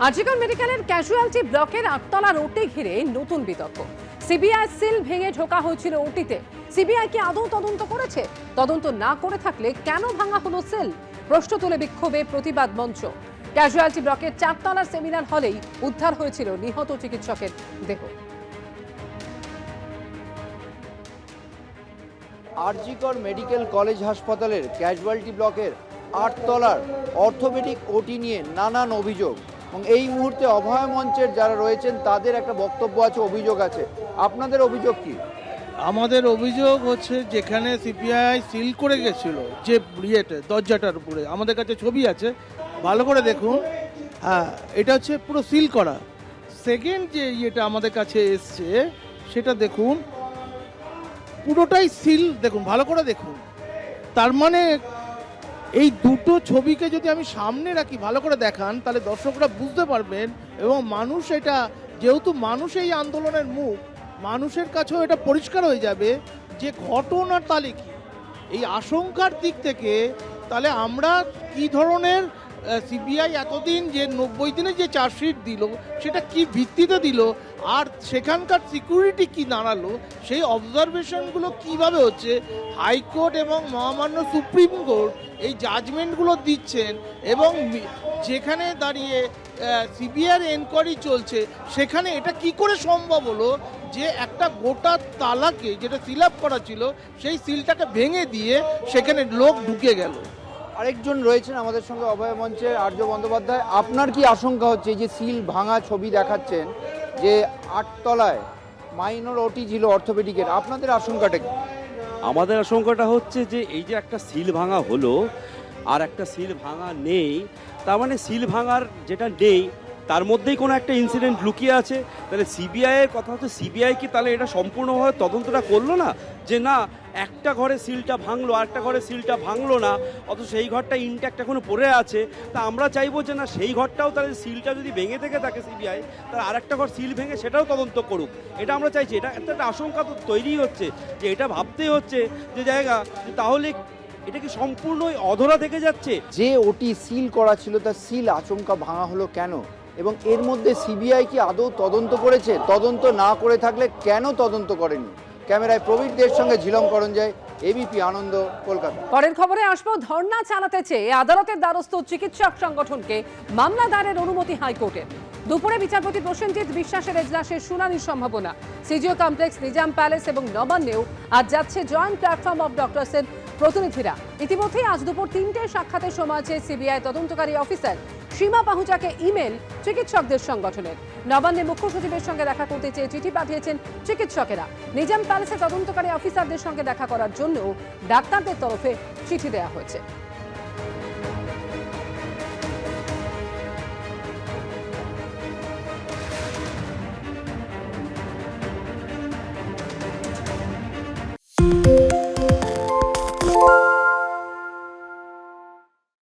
আজিকার মেডিকেলের ক্যাজুয়ালিটি ব্লকের 8তলা ওটি ঘিরে নতুন বিতর্ক। সিবিআই সিল ভেঙে ঢোকা হয়েছিল ওটিতে। সিবিআই কি আদৌ তদন্ত করেছে? তদন্ত না করে থাকলে কেন ভাঙা হলো সিল? প্রশ্ন তুলে বিক্ষোভে প্রতিবাদ মঞ্চ। ক্যাজুয়ালিটি ব্লকের 4তলার সেমিনার হলেই উদ্ধার হয়েছিল নিহত চিকিৎসকের দেহ। আরজিকর মেডিকেল কলেজ হাসপাতালের ক্যাজুয়ালিটি ব্লকের 8তলার অর্থোপেডিক ওটি নিয়ে নানান অভিযোগ, এবং এই মুহূর্তে অভয় মঞ্চের যারা রয়েছেন তাদের একটা বক্তব্য আছে, অভিযোগ আছে। আপনাদের অভিযোগ কি? আমাদের অভিযোগ হচ্ছে যেখানে সিপিআই সিল করে গেছিল যে দরজাটার উপরে, আমাদের কাছে ছবি আছে, ভালো করে দেখুন। হ্যাঁ, এটা হচ্ছে পুরো সিল করা। সেকেন্ড যে ইয়েটা আমাদের কাছে এসছে সেটা দেখুন, পুরোটাই সিল। দেখুন, ভালো করে দেখুন। তার মানে এই দুটো ছবিকে যদি আমি সামনে রাখি, ভালো করে দেখান, তাহলে দর্শকরা বুঝতে পারবেন। এবং মানুষ, এটা যেহেতু মানুষ এই আন্দোলনের মুখ, মানুষের কাছেও এটা পরিষ্কার হয়ে যাবে যে ঘটনার তালে কি, এই আশঙ্কার দিক থেকে। তাহলে আমরা কি ধরনের সিবিআই এতদিন যে 90 দিনে যে চার্জশিট দিল সেটা কি ভিত্তিতে দিল, আর সেখানকার সিকিউরিটি কি দাঁড়ালো, সেই অবজারভেশনগুলো কিভাবে হচ্ছে, হাইকোর্ট এবং মহামান্য সুপ্রিম কোর্ট এই জাজমেন্টগুলো দিচ্ছেন, এবং যেখানে দাঁড়িয়ে সিবিআই এনকোয়ারি চলছে সেখানে এটা কি করে সম্ভব হলো যে একটা গোটা তালাকে, যেটা সিল আপ করা ছিল, সেই সিলটাকে ভেঙে দিয়ে সেখানে লোক ঢুকে গেল। আরেকজন রয়েছেন আমাদের সঙ্গে অভয় মঞ্চের আর্য বন্দ্যোপাধ্যায়। আপনার কি আশঙ্কা হচ্ছে, এই যে সিল ভাঙা ছবি দেখাচ্ছেন যে 8তলায় মাইনর ওটি ছিল অর্থোপেডিকের, আপনাদের আশঙ্কাটা কি? আমাদের আশঙ্কাটা হচ্ছে যে এই যে একটা সিল ভাঙা হলো আর একটা সিল ভাঙা নেই, তার মানে সিল ভাঙার যেটা নেই তার মধ্যেই কোনো একটা ইনসিডেন্ট লুকিয়ে আছে। তাহলে সিবিআইয়ের কথা হচ্ছে, সিবিআই কি তাহলে এটা সম্পূর্ণভাবে তদন্তটা করলো না, যে না একটা ঘরে সিলটা ভাঙলো আর একটা ঘরে সিলটা ভাঙলো না, অথচ সেই ঘরটা ইনট্যাক্ট এখনো পড়ে আছে। তা আমরা চাইবো যে না, সেই ঘরটাও তাহলে সিলটা যদি ভেঙে থেকে থাকে সিবিআই, তাহলে আর একটা ঘর সিল ভেঙে সেটাও তদন্ত করুক। এটা আমরা চাইছি। এটা একটা আশঙ্কা তো তৈরি হচ্ছে, যে এটা ভাবতেই হচ্ছে যে জায়গা, তাহলে এটা কি সম্পূর্ণই অধরা থেকে যাচ্ছে। যে ওটি সিল করা ছিল তার সিল আচমকা ভাঙা হলো কেন, এবং এর মধ্যে সিবিআই কি আদৌ তদন্ত করেছে? তদন্ত না করে থাকলে কেন তদন্ত করেনি? ক্যামেরায় প্রবীর দের সঙ্গে ঝিলম করঞ্জয়, এবিপি আনন্দ, কলকাতা। পরের খবরে আসবো। ধর্ণা চালাতে চেয়ে আদালতের দ্বারস্থ চিকিৎসক সংগঠনকে মামলা দায়েরের অনুমতি হাইকোর্টের। দুপুরে বিচারপতি প্রসেনজিৎ বিশ্বাসের এজলাসের শুনানির সম্ভাবনা। সিজিও কমপ্লেক্স, নিজাম প্যালেস এবং নবান্নেও আজ যাচ্ছে জয়েন্ট প্ল্যাটফর্ম অফ ডক্টরসের প্রতিনিধিরা। ইতিমধ্যেই আজ দুপুর 3টের সাক্ষাতের সময় আছে সিবিআই তদন্তকারী অফিসার সীমা পাহুজাকে ইমেল চিকিৎসকদের সংগঠনের। নবান্নে মুখ্য সচিবের সঙ্গে দেখা করতে চেয়ে চিঠি পাঠিয়েছেন চিকিৎসকেরা। নিজাম প্যালেসে তদন্তকারী অফিসারদের সঙ্গে দেখা করার জন্য ডাক্তারদের তরফে চিঠি দেওয়া হয়েছে।